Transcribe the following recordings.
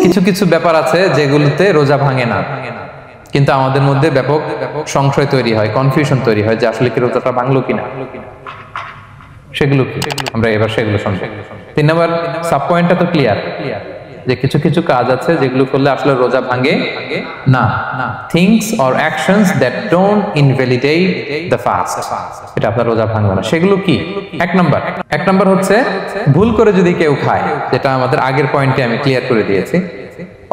কিছু কিছু ব্যাপার আছে যেগুলোতে রোজা ভাঙে না, কিন্তু আমাদের মধ্যে ব্যাপক সংশয় তৈরি হয়, কনফিউশন তৈরি হয় যে আসলে কি রোজাটা ভাঙলো কিনা। সেগুলো কি আমরা এবার সেগুলো শুনবো। 3 নম্বর সাব পয়েন্টটা তো ক্লিয়ার যে কিছু কিছু কাজ আছে যেগুলো করলে আসলে রোজা ভাঙে না। Things or actions that don't invalidate the fast, এটা আপনার রোজা ভাঙবে না। সেগুলো কি? এক নাম্বার হচ্ছে ভুল করে যদি কেউ খায়, যেটা আমাদের আগের পয়েন্টে আমি ক্লিয়ার করে দিয়েছি,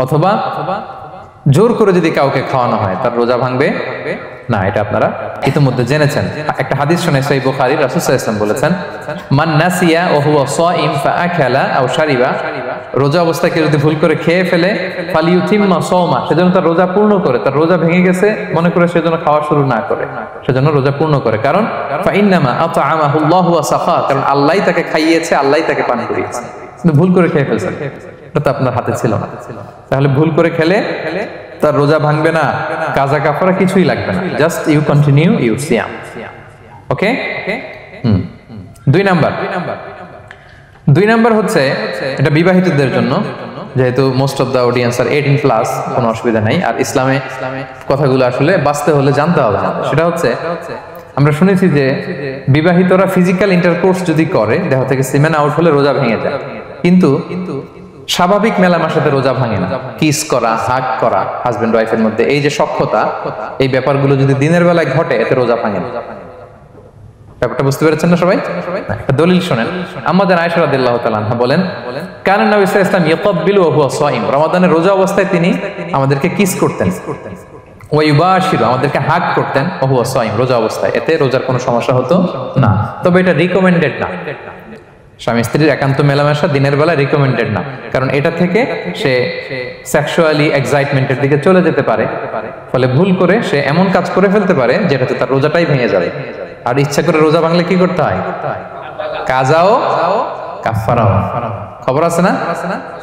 অথবা জোর করে যদি কাউকে খাওয়ানো হয় তার রোজা ভাঙবে না, এটা আপনারা ইতিমধ্যে জেনেছেন। একটা হাদিস শুনে সহিহ বুখারী, রাসূল সাল্লাল্লাহু আলাইহি ওয়াসাল্লাম বলেছেন, মান নাসিয়া ওয়া হুয়া সাইম ফাআকালা আও শারিবা, রোজা অবস্থায় কেউ যদি ভুল করে খেয়ে ফেলে, ফালিউতিম্মা সাওমা, সেজন্য তার রোজা পূর্ণ করে, তার রোজা ভেঙে গেছে মনে করে সেজন্য খাওয়া শুরু না করে, সেজন্য রোজা পূর্ণ করে। কারণ ফাইন্নামা আতআমাহুল্লাহু ওয়া সাখা, কারণ আল্লাহই তাকে খাইয়েছে, আল্লাহই তাকে পান করিয়েছে, কিন্তু ভুল করে খেয়ে ফেলছে, এটা তো আপনার হাতে ছিল না। তাহলে ভুল করে খেলে তার রোজা ভাঙবে না, কাজা কাফারা কিছুই লাগবে না, জাস্ট ইউ কন্টিনিউ ইউর সিয়াম। ওকে। 2 নাম্বার হচ্ছে এটা বিবাহিতদের জন্য, যেহেতু most of the audience are 18+, কোনো অসুবিধা নাই। আর ইসলামে কথাগুলো আসলে বাঁচতে হলে জানতে হবে না। সেটা হচ্ছে আমরা শুনেছি যে বিবাহিতরা ফিজিক্যাল ইন্টারকোর্স যদি করে, দেহ থেকে সিমেন আউট হলে রোজা ভেঙে যায়, কিন্তু স্বাভাবিক মেলামেশার সাথে রোজা ভাঙে না। কিস করা, হাগ করা হাজবেন্ড ওয়াইফের মধ্যে, এই যে সখ্যতা, এই ব্যাপারগুলো যদি দিনের বেলায় ঘটে এতে রোজা ভাঙে না। ব্যাপারটা বুঝতে পেরেছেন না সবাই? একটা দলিল শুনেন। আমাদের আয়েশা রাদিয়াল্লাহু তাআলা আনহা বলেন, কানা নবী সাল্লাল্লাহু আলাইহি ওয়াসাল্লাম ইয়াকাব্বিলু ওয়া হুয়া সাইম, রমাদানের রোজা অবস্থায় তিনি আমাদেরকে কিস করতেন, ওয়া ইউবাশিরু, আমাদেরকে হাগ করতেন, ওয়া হুয়া সাইম, রোজা অবস্থায়। এতে রোজার কোনো সমস্যা হতো না। তবে এটা রিকমেন্ডেড না, স্বামী স্ত্রীর একান্ত মেলামেশা দিনের বেলা রিকমেন্ডেড না, কারণ এটা থেকে সে সেক্সুয়ালি এক্সাইটমেন্টের দিকে চলে যেতে পারে, ফলে ভুল করে সে এমন কাজ করে ফেলতে পারে যেটাতে তার রোজাটাই ভেঙে যাবে। আর ইচ্ছা করে রোজা ভাঙলে কি করতে হয়? কাজাও কাফারাও, খবর আছে না?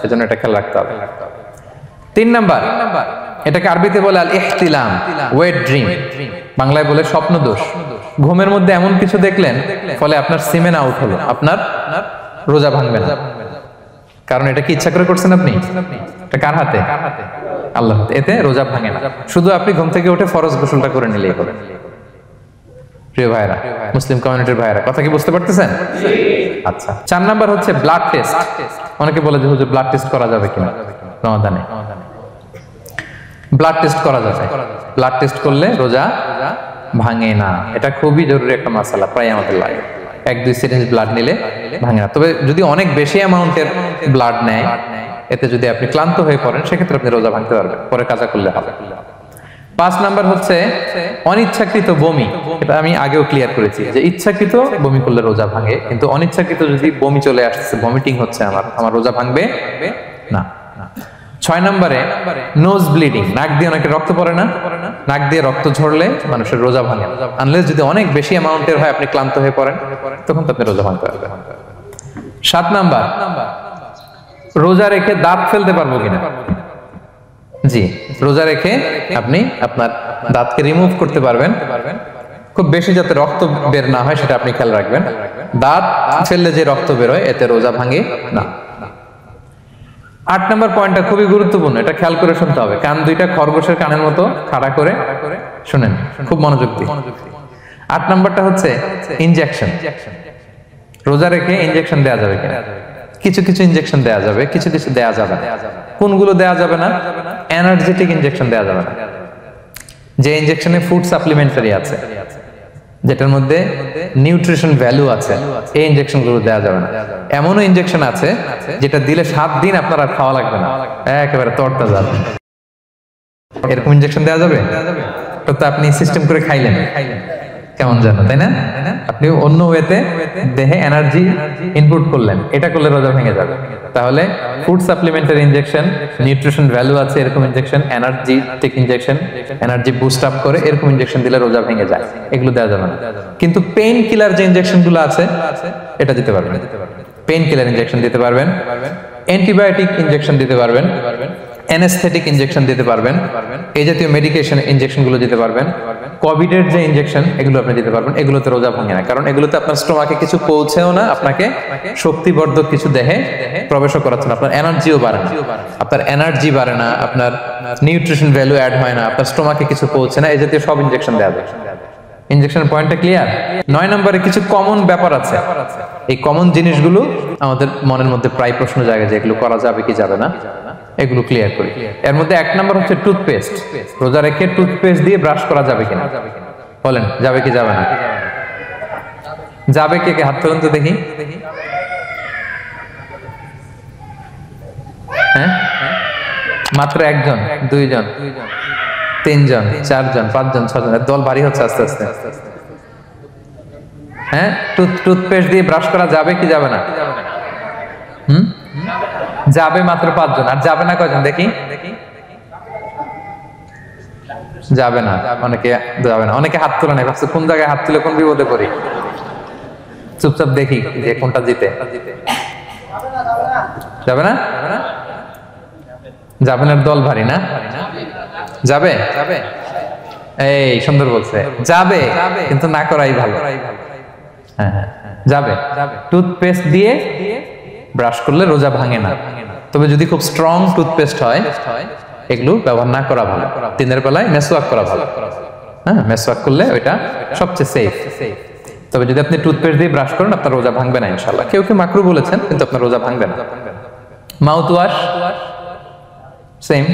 সেজন্য এটা খেয়াল রাখতে হবে। 3 নাম্বার, এটাকে আরবিতে বলে আল ইহতিলাম, ওয়েট ড্রিম, বাংলায় বলে স্বপ্ন দোষ। ঘুমের মধ্যে এমন কিছু দেখলেন ফলে আপনার সিমেন আউট হলো, আপনার রোজা ভাঙবে না, কারণ এটা কি ইচ্ছা করে করছেন আপনি? এটা কার হাতে? আল্লাহর হাতে। এতে রোজা ভাঙে না, শুধু আপনি ঘুম থেকে উঠে ফরজ গোসলটা করে নিলেই হবে। প্রিয় ভাইরা, মুসলিম কমিউনিটির ভাইরা, কথা কি বুঝতে পারতেছেন? আচ্ছা। 4 নাম্বার হচ্ছে ব্লাড টেস্ট। অনেকে বলে যে হুজুর ব্লাড টেস্ট করা যাবে কিনা রমাদানে? ব্লাড টেস্ট করা যাবে। ব্লাড টেস্ট করলে রোজা ভাঙে না, এটা খুবই জরুরি একটা মাসালা, প্রায় আমাদের লাগে। 1-2 সিরিঞ্জ ব্লাড নিলে ভাঙে না। তবে যদি অনেক বেশি অ্যামাউন্টের ব্লাড নেয়, এতে যদি আপনি ক্লান্ত হয়ে পড়েন, সেক্ষেত্রে আপনি রোজা ভাঙতে পারবেন, পরে কাজা করলে হবে। 5 নাম্বার হচ্ছে অনিচ্ছাকৃত বমি। এটা আমি আগেও ক্লিয়ার করেছি যে ইচ্ছাকৃত বমি করলে রোজা ভাঙে, কিন্তু অনিচ্ছাকৃত যদি বমি চলে আসছে, ভমিটিং হচ্ছে, আমার রোজা ভাঙবে না। 6 নম্বরে নোজ ব্লিডিং, নাক দিয়ে অনেকে রক্ত পড়ে না, নাক দিয়ে রক্ত ঝরলে মানুষের রোজা ভাঙে, আনলেস যদি অনেক বেশি অ্যামাউন্টের হয়, আপনি ক্লান্ত হয়ে পড়েন, তখন তো আপনি রোজা ভাঙতে পারবেন। 7 নাম্বার, রোজা রেখে দাঁত ফেলতে পারবো কিনা? জি, রোজা রেখে আপনি আপনার দাঁতকে রিমুভ করতে পারবেন, খুব বেশি যাতে রক্ত বের না হয় সেটা আপনি খেয়াল রাখবেন। দাঁত ফেললে যে রক্ত বের হয় এতে রোজা ভাঙে না। 8 নম্বর পয়েন্টটা খুবই গুরুত্বপূর্ণ, এটা খেয়াল করে শুনতে হবে। কান দুইটা খরগোশের কানের মতো খাড়া করে শুনেন, খুব মনোযোগ দিয়ে। 8 নম্বরটা হচ্ছে ইনজেকশন। রোজা রেখে ইনজেকশন দেওয়া যাবে কিনা? কিছু কিছু ইনজেকশন দেওয়া যাবে, কিছু কিছু দেওয়া যাবে না। কোনগুলো দেওয়া যাবে না? এনার্জেটিক ইনজেকশন দেওয়া যাবে না, যে ইনজেকশনে ফুড সাপ্লিমেন্টারি আছে, যেটার মধ্যে নিউট্রিশন ভ্যালু আছে, এই ইনজেকশন গুলো দেওয়া যাবে না। এমনও ইনজেকশন আছে যেটা দিলে 7 দিন আপনার আর খাওয়া লাগবে না, একেবারে তরতাজা। এরকম ইনজেকশন দেওয়া যাবে? তো আপনি সিস্টেম করে খাইলেন, কেমন জানো, তাই না? আপনি অন্য ওয়েতে দেহে এনার্জি ইনপুট করলেন, এটা করলে রোজা ভেঙে যাবে। তাহলে food supplementary injection, nutrition value আছে এরকম injection, energetic injection, energy boost up করে এরকম ইনজেকশন দিলে রোজা ভেঙে যায়, এগুলো দেওয়া যাবে না। কিন্তু পেইন কিলার যে ইনজেকশন গুলো আছে এটা দিতে পারবেন, পেইন কিলার ইনজেকশন দিতে পারবেন, অ্যান্টিবায়োটিক ইনজেকশন দিতে পারবেন, অ্যানেস্থেটিক ইনজেকশন দিতে পারবেন, এই জাতীয় মেডিকেশন ইনজেকশন গুলো দিতে পারবেন, কোভিড এর যে ইনজেকশন এগুলো আপনি দিতে পারবেন। এগুলোতে রোজা ভাঙে না, কারণ এগুলোতে আপনার স্টোমাকে কিছু পৌঁছেও না, আপনাকে শক্তিবর্ধক কিছু দেহে প্রবেশও করাচ্ছে না, আপনার এনার্জিও বাড়ে না, আপনার এনার্জি বাড়ে না, আপনার নিউট্রিশন ভ্যালু অ্যাড হয় না, আপনার স্টোমাকে কিছু পৌঁছে না, এই জাতীয় সব ইনজেকশন দেওয়া যায়। ইনজেকশনের পয়েন্টটা ক্লিয়ার? 9 নম্বরে কিছু কমন ব্যাপার আছে, এই কমন জিনিসগুলো আমাদের মনের মধ্যে প্রায় প্রশ্ন জাগে যে এগুলো করা যাবে কি যাবে না, এগুলো ক্লিয়ার করি। এর মধ্যে 1 নম্বর হচ্ছে টুথপেস্ট। রোজা রেখে টুথপেস্ট দিয়ে ব্রাশ করা যাবে কিনা, বলেন যাবে কি যাবে না? যাবে, কে কে হাত তুলুন তো দেখি। হ্যাঁ, মাত্র 1 জন, 2 জন, 3 জন, 4 জন, 5 জন, 6 জন, দল ভারী হচ্ছে আস্তে আস্তে। হ্যাঁ, টুথপেস্ট দিয়ে ব্রাশ করা যাবে কি যাবে না? যাবে মাত্র 5 জন। আর যাবে না কয়জন দেখি? যাবে না, অনেকে যাবে না, অনেকে হাত তোলে না, ভাবছে কোন জায়গায় হাত তুলে কোন বিপদে পড়ি। চুপচাপ দেখি যে কোনটা জিতে। যাবে না? যাবে না, দল ভারী না? যাবে? এই সুন্দর বলছে, যাবে কিন্তু না করাই ভালো। হ্যাঁ হ্যাঁ, যাবে। টুথপেস্ট দিয়ে ব্রাশ করলে রোজা ভাঙে না, তবে যদি খুব স্ট্রং টুথপেস্ট হয় এগুলো ব্যবহার না করা ভালো। দিনের বেলায় মেসওয়াক করা ভালো। হ্যাঁ, মেসওয়াক করলে ওইটা সবচেয়ে সেফ। তবে যদি আপনি টুথপেস্ট দিয়ে ব্রাশ করেন আপনার রোজা ভাঙবে না ইনশাআল্লাহ। কেউ কেউ মাকরু বলেছেন, কিন্তু আপনার রোজা ভাঙবে না। মাউথ ওয়াশ সেম,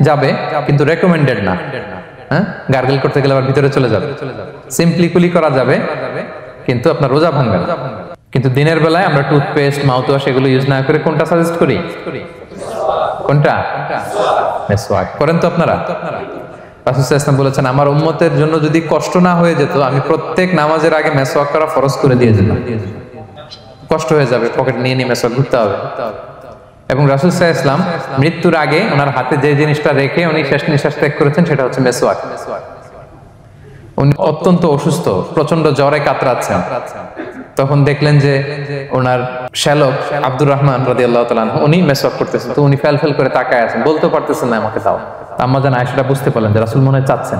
যাবে কিন্তু রেকমেন্ডেড না। হ্যাঁ, গার্গল করতে গেলে আবার ভিতরে চলে যাবে। সিম্পলি কুলি করা যাবে কিন্তু আপনার রোজা ভাঙবে না। কিন্তু দিনের বেলায় আমরা টুথপেস্ট, মাউথ ওয়াশ এগুলো ইউজ না করে কোনটা সাজেস্ট করি? কোনটা? মেসওয়াক করেন তো আপনারা? রাসূল সাল্লাল্লাহু আলাইহি ওয়াসাল্লাম বলেছেন, আমার উম্মতের জন্য যদি কষ্ট না হয়ে যেত আমি প্রত্যেক নামাজের আগে মেসওয়াক করা ফরজ করে দিয়ে যেতাম। কষ্ট হয়ে যাবে, পকেট নিয়ে নিয়ে মেসওয়াক ঘুরতে হবে। এবং রাসূল সাল্লাল্লাহু আলাইহি ওয়াসাল্লাম মৃত্যুর আগে ওনার হাতে যে জিনিসটা রেখে উনি শেষ নিঃশ্বাস ত্যাগ করেছেন সেটা হচ্ছে মেসওয়াক। উনি অত্যন্ত অসুস্থ, প্রচন্ড জ্বরে কাতরাচ্ছেন। তখন দেখলেন যে ওনার শ্যালক আব্দুর রহমান রাদিয়াল্লাহু তাআলা আনহু উনি মেসওয়াক করতেছেন, তো উনি ফেল করে তাকায় আছেন, বলতে পারতেছেন না আমাকে দাও। আম্মা জান আয়েশা বুঝতে পারলেন যে রাসূল মনে হয় চাচ্ছেন,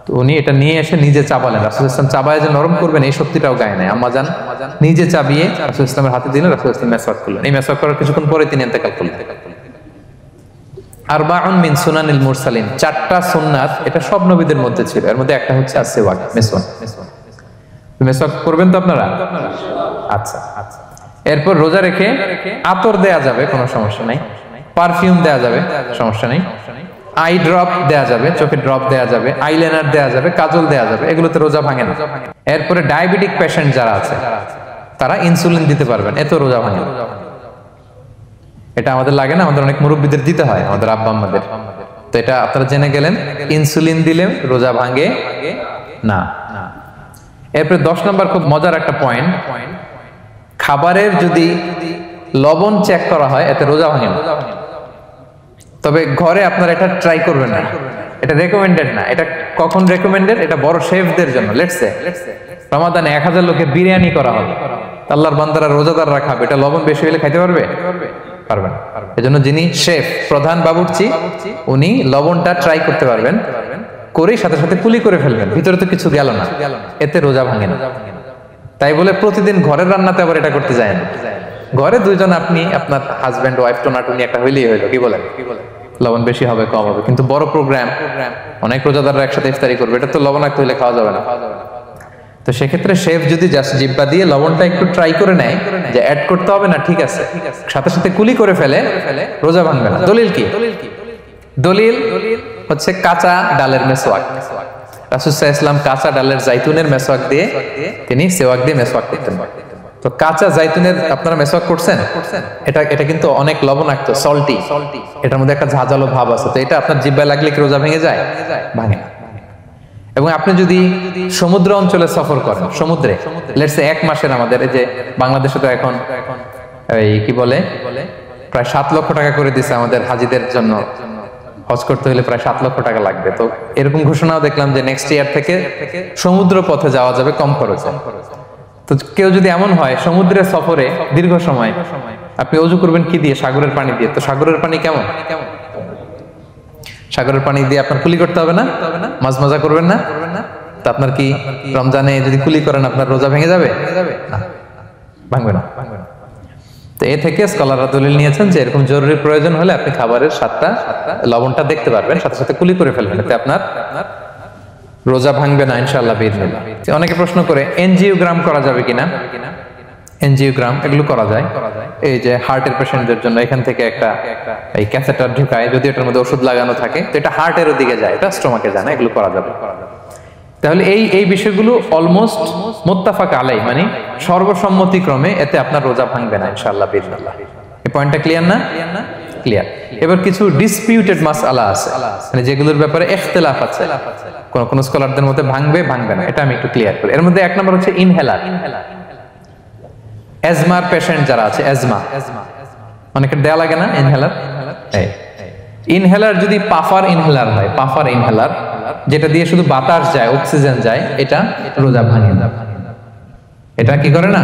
তো উনি এটা নিয়ে এসে নিজে চাবালেন। রাসূল সাল্লাল্লাহু আলাইহি ওয়াসাল্লাম চাবায় যে নরম করবেন এই শক্তিটাও গায়ে নাই। আম্মা জান নিজে চাবিয়ে রাসূল সাল্লাল্লাহু আলাইহি ওয়াসাল্লামের হাতে দিলেন, রাসূল সাল্লাল্লাহু আলাইহি ওয়াসাল্লাম মেসওয়াক করলেন। এই মেসওয়াক করার কিছুক্ষণ পরে তিনি ইন্তেকাল করলেন। আরবাউন মিন সুনানিল মুরসালিন, 4টা সুন্নাত, এটা সব নবীদের মধ্যে ছিল। এর মধ্যে একটা হচ্ছে আসওয়াক, মেসওয়াক। মেসওয়াক করবেন তো আপনারা? আচ্ছা। এরপর রোজা রেখে আতর দেয়া যাবে, কোনো সমস্যা নাই। পারফিউম দেয়া যাবে, সমস্যা নেই। আই ড্রপ দেয়া যাবে, চোখে ড্রপ দেয়া যাবে, আইলাইনার দেয়া যাবে, কাজল দেয়া যাবে, এগুলোতে রোজা ভাঙে না। এরপরে ডায়াবেটিক পেশেন্ট যারা আছে তারা ইনসুলিন দিতে পারবেন, এত রোজা ভাঙে না। এটা আমাদের লাগে না, আমাদের অনেক মুরব্বীদের দিতে হয়, আমাদের আব্বা আম্মাদের। তো এটা আপনারা জেনে গেলেন, ইনসুলিন দিলে রোজা ভাঙে না। এরপরে 10 নম্বর খুব মজার একটা পয়েন্ট, খাবারের যদি লবণ চেক করা হয় এতে রোজা ভাঙে না। তবে ঘরে আপনারা এটা ট্রাই করবেন না, এটা রেকমেন্ডেড না। এটা কখন রেকমেন্ডেড? এটা বড় শেফদের জন্য। লেটস সে রমাদানে 1000 লোকে বিরিয়ানি করা হবে, আল্লাহর বান্দারা রোজাদাররা খাবে, এটা লবণ বেশি হলে খাইতে পারবে? পারবে না। এজন্য যিনি শেফ, প্রধান বাবুর্চি, উনি লবণটা ট্রাই করতে পারবেন, করেই সাথে সাথে কুলি করে ফেলবেন, ভিতরে তো কিছু গেল না, এতে রোজা ভাঙে না। তাই বলে প্রতিদিন ঘরের রান্নাতে আবার এটা করতে যায় না। ঘরে 2 জন, আপনি আপনার হাজবেন্ড ওয়াইফ টোনাটুনি একটা হইলেই হইলো, কি বলেন? লবণ বেশি হবে কম হবে, কিন্তু বড় প্রোগ্রাম, অনেক রোজাদাররা একসাথে ইফতারি করবে, এটা তো লবণাক্ত হইলে খাওয়া যাবে না। তো সেক্ষেত্রে শেফ যদি জাস্ট জিব্বা দিয়ে লবণটা একটু ট্রাই করে নেয় যে অ্যাড করতে হবে না, ঠিক আছে, সাথে সাথে কুলি করে ফেলে, রোজা ভাঙবে না। দলিল কি? দলিল হচ্ছে কাঁচা ডালের মেসওয়াক। রাসূল সাল্লাল্লাহু আলাইহি ওয়াসাল্লাম কাঁচা ডালের জাইতুনের মেসওয়াক দিয়ে তিনি সেওয়াক দিয়ে মেসওয়াক করতেন। তো কাঁচা জাইতুনের আপনারা মেসওয়াক করছেন, এটা কিন্তু অনেক লবণাক্ত, সল্টি, এটার মধ্যে একটা ঝাঁঝালো ভাব আছে। তো এটা আপনার জিহ্বায় লাগলে কি রোজা ভেঙে যায়? ভাঙে না। এবং আপনি যদি সমুদ্র অঞ্চলে সফর করেন, সমুদ্রে লেটস সে 1 মাসের, আমাদের এই যে বাংলাদেশে তো এখন এই কি বলে প্রায় 7 লক্ষ টাকা করে দিছে আমাদের হাজিদের জন্য, হজ করতে হলে প্রায় 7 লক্ষ টাকা লাগবে। তো এরকম ঘোষণাও দেখলাম যে নেক্সট ইয়ার থেকে সমুদ্র পথে যাওয়া যাবে কম খরচে। তো কেউ যদি এমন হয় সমুদ্রের সফরে দীর্ঘ সময়, আপনি ওযু করবেন কি দিয়ে? সাগরের পানি দিয়ে। তো সাগরের পানি কেমন? সাগরের পানি দিয়ে আপনার কুলি করতে হবে না, মাছ মজা করবেন না, তা আপনার কি রমজানে যদি কুলি করেন আপনার রোজা ভেঙে যাবে? ভাঙবে না। তো এ থেকে স্কলাররা দলিল নিয়েছেন যে এরকম জরুরি প্রয়োজন হলে আপনি খাবারের স্বাদটা, লবণটা দেখতে পারবেন, সাথে সাথে কুলি করে ফেলবেন, এতে আপনার রোজা ভাঙবে না ইনশাআল্লাহ বিইজনিল্লাহ। অনেকে প্রশ্ন করে এনজিওগ্রাম করা যাবে কিনা। এনজিওগ্রাম এগুলো করা যায়, এই যে হার্টের পেশেন্টদের জন্য এখান থেকে একটা এই ক্যাথেটার ঢুকায়, যদি এটার মধ্যে ওষুধ লাগানো থাকে তো এটা হার্টের দিকে যায়, এটা স্টোমাকে যায় না, এগুলো করা যাবে। তাহলে এই বিষয়গুলো অলমোস্ট মুত্তাফাক আলাই, মানে সর্বসম্মতিক্রমে এতে আপনার রোজা ভাঙবে না ইনশাআল্লাহ বিইজনিল্লাহ। এই পয়েন্টটা ক্লিয়ার না? ক্লিয়ার। এবার কিছু ডিসপিউটেড মাসআলা আছে, মানে যেগুলোর ব্যাপারে ইখতিলাফ আছে, কোন স্কলারদের মধ্যে ভাঙবে না, এটা আমি একটু ক্লিয়ার করি। এর মধ্যে এক নম্বর হচ্ছে ইনহেলার। অ্যাজমার পেশেন্ট যারা আছে, অ্যাজমা অনেকের দেয়া লাগে না ইনহেলার। ইনহেলার যদি পাফার ইনহেলার হয়, পাফার ইনহেলার যেটা দিয়ে শুধু বাতাস যায়, অক্সিজেন যায়, এটা রোজা ভাঙে না। এটা কি করে না?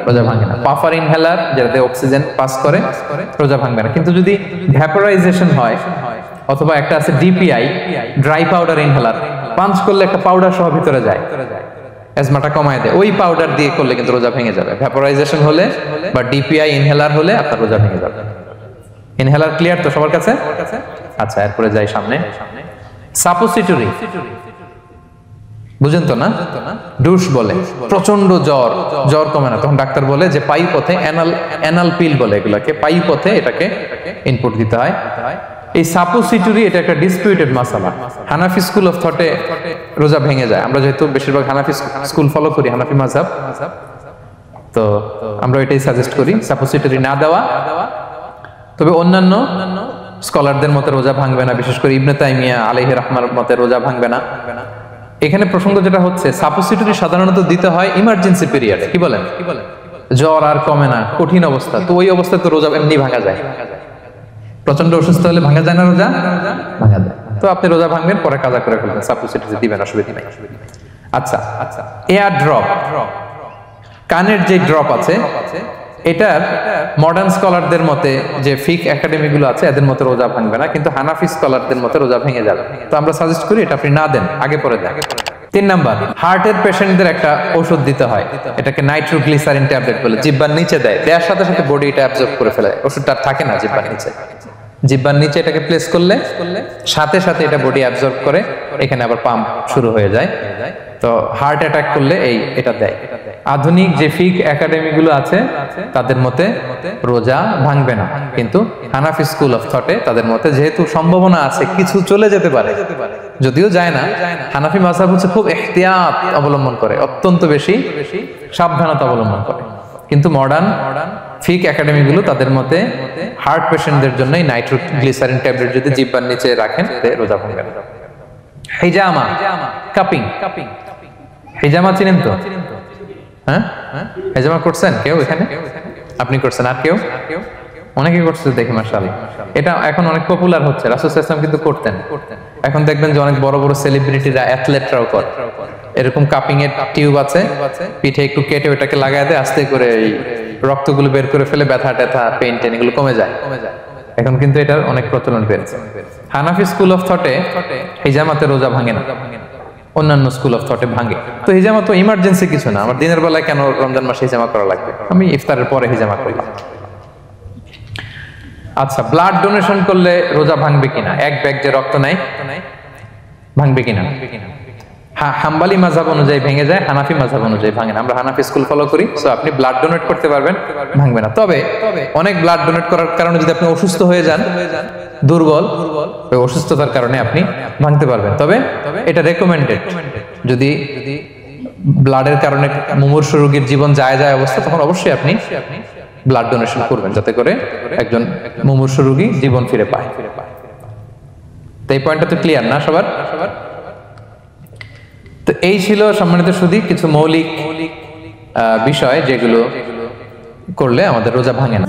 রোজা ভাঙে না। পাফার ইনহেলার যেটাতে অক্সিজেন পাস করে, রোজা ভাঙবে না। কিন্তু যদি ভ্যাপোরাইজেশন হয়, অথবা একটা আছে DPI, dry powder inhaler, punch করলে একটা পাউডার সহ ভিতরে যায়, অ্যাজমাটা কমায় দেয়, ওই পাউডার দিয়ে করলে কিন্তু রোজা ভেঙে যাবে। ভ্যাপোরাইজেশন হলে বা ডিপিআই ইনহেলার হলে আপনার রোজা ভেঙে যাবে। ইনহেলার ক্লিয়ার তো সবার কাছে? আচ্ছা, এরপরে যাই সামনে। সাপোসিটরি বুঝেন তো না? ডুশ বলে, প্রচন্ড জ্বর কমে না, তখন ডাক্তার বলে যে পাই পথে অ্যানাল পিল বলে এগুলাকে, পাই পথে এটাকে ইনপুট দিতে হয়। এই সাপোসিটরি এটা একটা ডিসপিউটেড মাসালা। হানাফি স্কুল অফ থটে রোজা ভেঙে যায়। আমরা যেহেতু বেশিরভাগ হানাফি স্কুল ফলো করি, হানাফি মাযহাব, তো আমরা এটাই সাজেস্ট করি সাপোসিটরি না দেওয়া। তবে অন্যান্য স্কলারদের মতে রোজা ভাঙবে না, বিশেষ করে ইবনে তাইমিয়া আলাইহি রাহমার মতে রোজা ভাঙবে না। এখানে প্রসঙ্গ যেটা হচ্ছে, সাপোসিটরি সাধারণত দিতে হয় ইমার্জেন্সি পিরিয়ডে। কি বলেন? জ্বর আর কমে না, কঠিন অবস্থা, তো ওই অবস্থায় তো রোজা এমনি ভাঙা যায়। প্রচন্ড অসুস্থ হলে ভাঙা যায় না রোজা? ভাঙা যায়। তো আপনি রোজা ভাঙবেন, পরে কাজা করে ফেলবেন, সাপোসিটরি দিবেন, অসুবিধা নাই। আচ্ছা, এয়ার ড্রপ, কানের যে ড্রপ আছে, এটার মডার্ন স্কলারদের মতে, যে ফিক একাডেমি গুলো আছে, এদের মতে রোজা ভাঙবে না, কিন্তু হানাফি স্কলারদের মতে রোজা ভেঙে যাবে। তো আমরা সাজেস্ট করি এটা আপনি না দেন, আগে পরে দেন। 3 নাম্বার, হার্টের পেশেন্টদের একটা ওষুধ দিতে হয়, এটাকে নাইট্রোগ্লিসারিন ট্যাবলেট বলে, জিহ্বার নিচে দেয়, দেওয়ার সাথে সাথে বডি এটা অ্যাবজর্ব করে ফেলে, ওষুধটা থাকে না জিহ্বার নিচে। জিহ্বার নিচে এটাকে প্লেস করলে সাথে সাথে এটা বডি অ্যাবজর্ব করে, এখানে আবার পাম্প শুরু হয়ে যায়। তো হার্ট অ্যাটাক করলে এটা দেয়। আধুনিক যে ফিক একাডেমি গুলো আছে তাদের মতে রোজা ভাঙবে না, কিন্তু হানাফি স্কুল অফ থটে তাদের মতে যেহেতু সম্ভাবনা আছে কিছু চলে যেতে পারে, যদিও যায় না, হানাফি মাযহাব হচ্ছে খুব ইহতিয়াত অবলম্বন করে, অত্যন্ত বেশি সাবধানতা অবলম্বন করে। কিন্তু মডার্ন ফিক একাডেমি গুলো তাদের মতে হার্ট পেশেন্টদের জন্য নাইট্রোগ্লিসারিন ট্যাবলেট যদি জিহ্বার নিচে রাখেন রোজা ভাঙবে না। হিজামা, কাপিং, হিজামা চিনেন তো? হ্যাঁ, হিজামা করছেন কেউ এখানে? আপনি করছেন, আর কেউ? অনেকে করছে দেখি মাশাআল্লাহ। এটা এখন অনেক পপুলার হচ্ছে, রাসূল সাল্লাল্লাহু আলাইহি ওয়াসাল্লাম কিন্তু করতেন। এখন দেখবেন যে অনেক বড় বড় সেলিব্রিটিরা, অ্যাথলেটরাও করে। এরকম কাপিং এর টিউব আছে, পিঠে একটু কেটে ওটাকে লাগায় দেয়, আস্তে করে এই রক্তগুলো বের করে ফেলে, ব্যথা ট্যাথা, পেইন টেন এগুলো কমে যায়। এখন কিন্তু এটার অনেক প্রচলন পেয়েছে। হানাফি স্কুল অফ থটে হিজামাতে রোজা ভাঙে না, অন্যান্য স্কুল অফ থটে ভাঙে। তো হিজামা তো ইমার্জেন্সি কিছু না, আমার দিনের বেলায় কেন রমজান মাসে হিজামা করা লাগবে, আমি ইফতারের পরে হিজামা করলাম। আচ্ছা, ব্লাড ডোনেশন করলে রোজা ভাঙবে কিনা? এক ব্যাগ যে রক্ত নাই, ভাঙবে কিনা? হাম্বালি মাযহাব অনুযায়ী ভেঙে যায়, হানাফি মাযহাব অনুযায়ী ভাঙে না। আমরা হানাফি স্কুল ফলো করি, সো আপনি ব্লাড ডোনেট করতে পারবেন, ভাঙবে না। তবে অনেক ব্লাড ডোনেট করার কারণে যদি আপনি অসুস্থ হয়ে যান, দুর্বল, ওই অসুস্থতার কারণে আপনি ভাঙতে পারবেন। তবে এটা রেকমেন্ডেড, যদি ব্লাডের কারণে মুমূর্ষু রোগীর জীবন যায় অবস্থা, তখন অবশ্যই আপনি ব্লাড ডোনেশন করবেন, যাতে করে একজন মুমূর্ষু রোগী জীবন ফিরে পায়। তো এই পয়েন্টটা তো ক্লিয়ার না সবার? তো এই ছিল সম্মানিত সুধী কিছু মৌলিক বিষয় যেগুলো করলে আমাদের রোজা ভাঙে না।